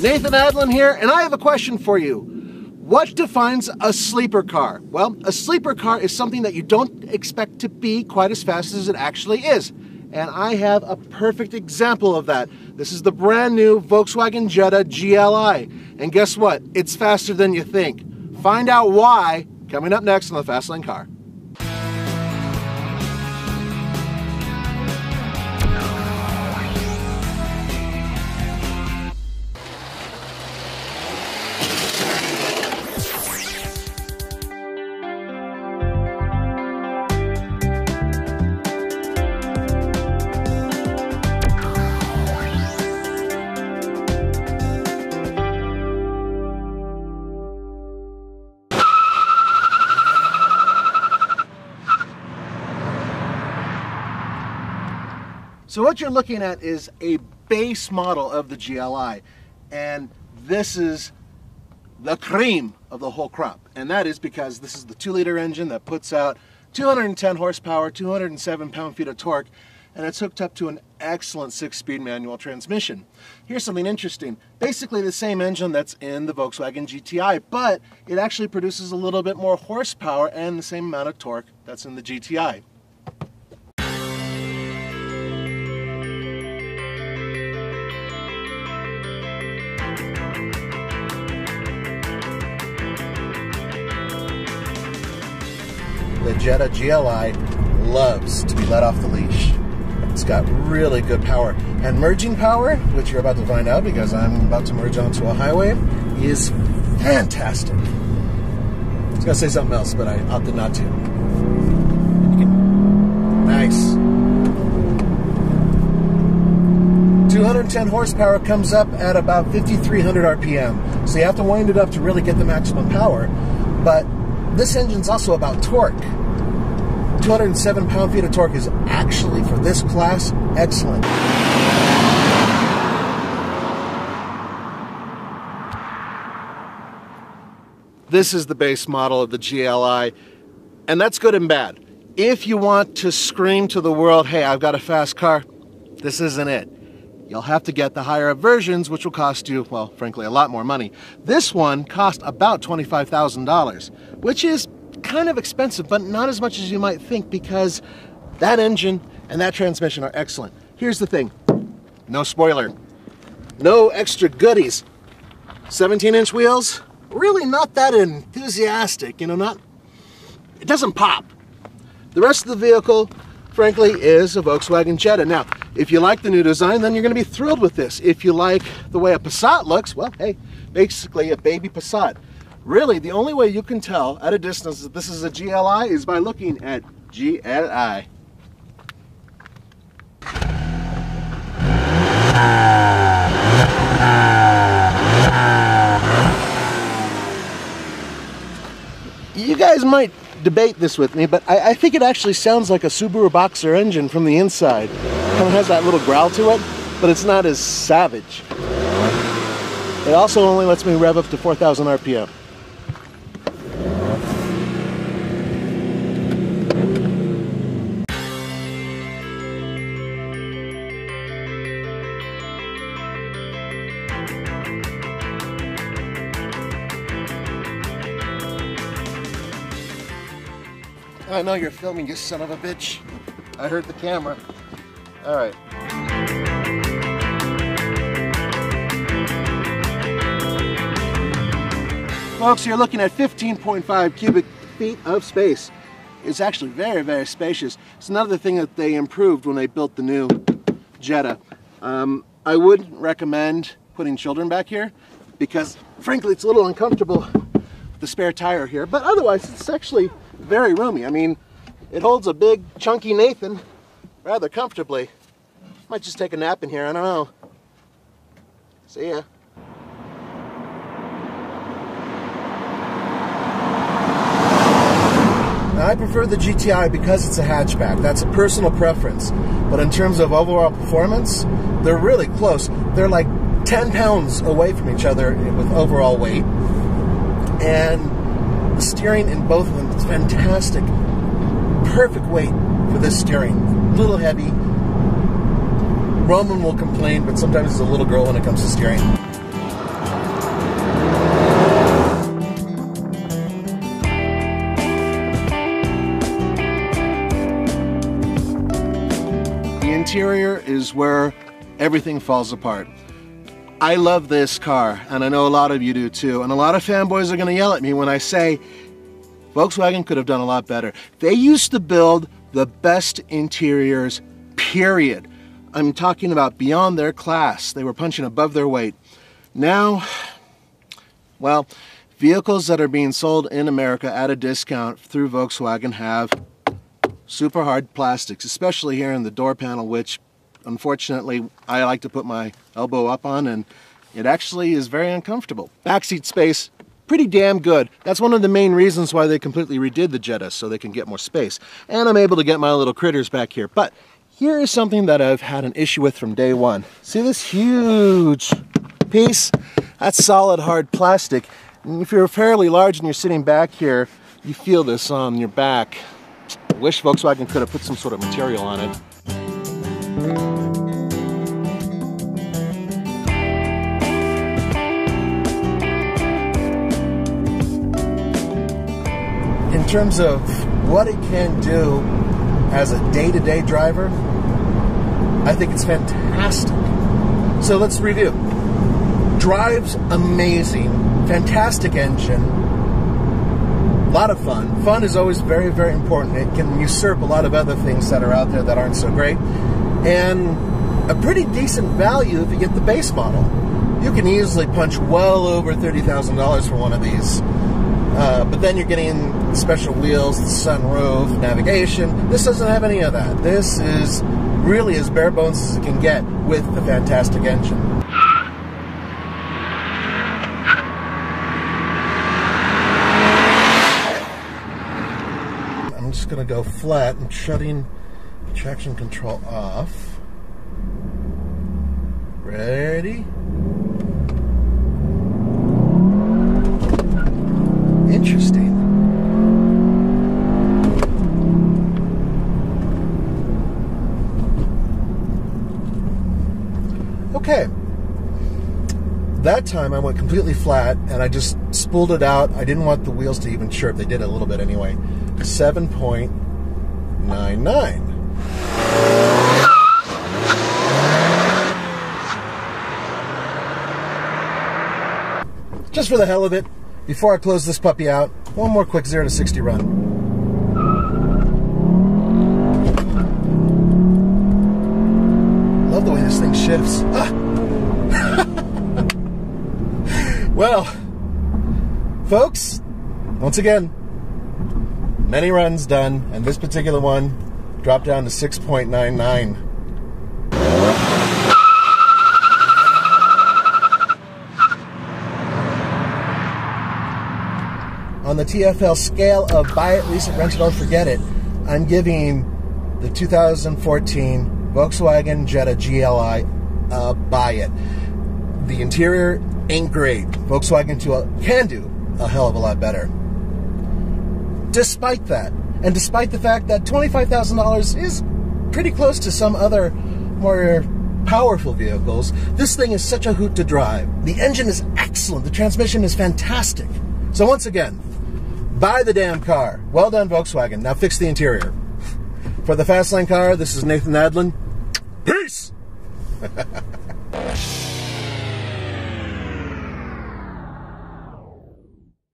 Nathan Adlin here, and I have a question for you. What defines a sleeper car? Well, a sleeper car is something that you don't expect to be quite as fast as it actually is. And I have a perfect example of that. This is the brand new Volkswagen Jetta GLI. And guess what? It's faster than you think. Find out why coming up next on the Fast Lane Car. So what you're looking at is a base model of the GLI, and this is the cream of the whole crop. And that is because this is the 2-liter engine that puts out 210 horsepower, 207 pound-feet of torque, and it's hooked up to an excellent 6-speed manual transmission. Here's something interesting. Basically the same engine that's in the Volkswagen GTI, but it actually produces a little bit more horsepower and the same amount of torque that's in the GTI. The Jetta GLI loves to be let off the leash. It's got really good power. And merging power, which you're about to find out because I'm about to merge onto a highway, is fantastic. I was going to say something else, but I opted not to. Nice. 210 horsepower comes up at about 5,300 RPM. So you have to wind it up to really get the maximum power. But this engine's also about torque. 207 pound-feet of torque is actually, for this class, excellent. This is the base model of the GLI, and that's good and bad. If you want to scream to the world, hey, I've got a fast car, this isn't it. You'll have to get the higher up versions, which will cost you, well, frankly, a lot more money. This one cost about $25,000, which is kind of expensive, but not as much as you might think because that engine and that transmission are excellent. Here's the thing, no spoiler, no extra goodies. 17-inch wheels, really not that enthusiastic, you know, it doesn't pop. The rest of the vehicle, frankly, is a Volkswagen Jetta. Now, if you like the new design, then you're going to be thrilled with this. If you like the way a Passat looks, well, hey, basically a baby Passat. Really, the only way you can tell at a distance that this is a GLI is by looking at GLI. You guys might debate this with me, but I think it actually sounds like a Subaru Boxer engine from the inside. Kind of has that little growl to it, but it's not as savage. It also only lets me rev up to 4,000 RPM. I know you're filming, you son of a bitch. I heard the camera. All right. Folks, you're looking at 15.5 cubic feet of space. It's actually very, very spacious. It's another thing that they improved when they built the new Jetta. I would recommend putting children back here because, frankly, it's a little uncomfortable with the spare tire here. But otherwise, it's actually very roomy. I mean, it holds a big, chunky Nathan rather comfortably. Might just take a nap in here, I don't know. See ya. Now, I prefer the GTI because it's a hatchback. That's a personal preference. But in terms of overall performance, they're really close. They're like 10 pounds away from each other with overall weight. And the steering in both of them is fantastic. Perfect weight for this steering. A little heavy. Roman will complain, but sometimes he's a little girl when it comes to steering. interior is where everything falls apart. I love this car, and I know a lot of you do too, and a lot of fanboys are going to yell at me when I say Volkswagen could have done a lot better. They used to build the best interiors, period. I'm talking about beyond their class. They were punching above their weight. Now, well, vehicles that are being sold in America at a discount through Volkswagen have super hard plastics, especially here in the door panel, which unfortunately I like to put my elbow up on, and it actually is very uncomfortable. Backseat space, pretty damn good. That's one of the main reasons why they completely redid the Jetta, so they can get more space. And I'm able to get my little critters back here. But here is something that I've had an issue with from day one. See this huge piece? That's solid hard plastic. And if you're fairly large and you're sitting back here, you feel this on your back. I wish Volkswagen could have put some sort of material on it. In terms of what it can do as a day-to-day driver, I think it's fantastic. So let's review. Drives amazing, fantastic engine, a lot of fun. Fun is always very, very important. It can usurp a lot of other things that are out there that aren't so great. And a pretty decent value if you get the base model. You can easily punch well over $30,000 for one of these. But then you're getting special wheels, the sunroof, navigation. This doesn't have any of that. This is really as bare bones as it can get with a fantastic engine. I'm just going to go flat and shutting traction control off. Ready? Interesting. Okay. That time I went completely flat and I just spooled it out. I didn't want the wheels to even chirp. They did a little bit anyway. 7.99. Just for the hell of it, before I close this puppy out, one more quick 0 to 60 run. Love the way this thing shifts. Ah. Well, folks, once again, many runs done, and this particular one dropped down to 6.99. On the TFL scale of buy it, lease it, rent it, or forget it, I'm giving the 2014 Volkswagen Jetta GLI a buy it. The interior ain't great. Volkswagen can do a hell of a lot better. Despite that, and despite the fact that $25,000 is pretty close to some other more powerful vehicles, this thing is such a hoot to drive. The engine is excellent. The transmission is fantastic. So once again, buy the damn car. Well done, Volkswagen. Now fix the interior. For the Fastlane Car, this is Nathan Adlin. Peace!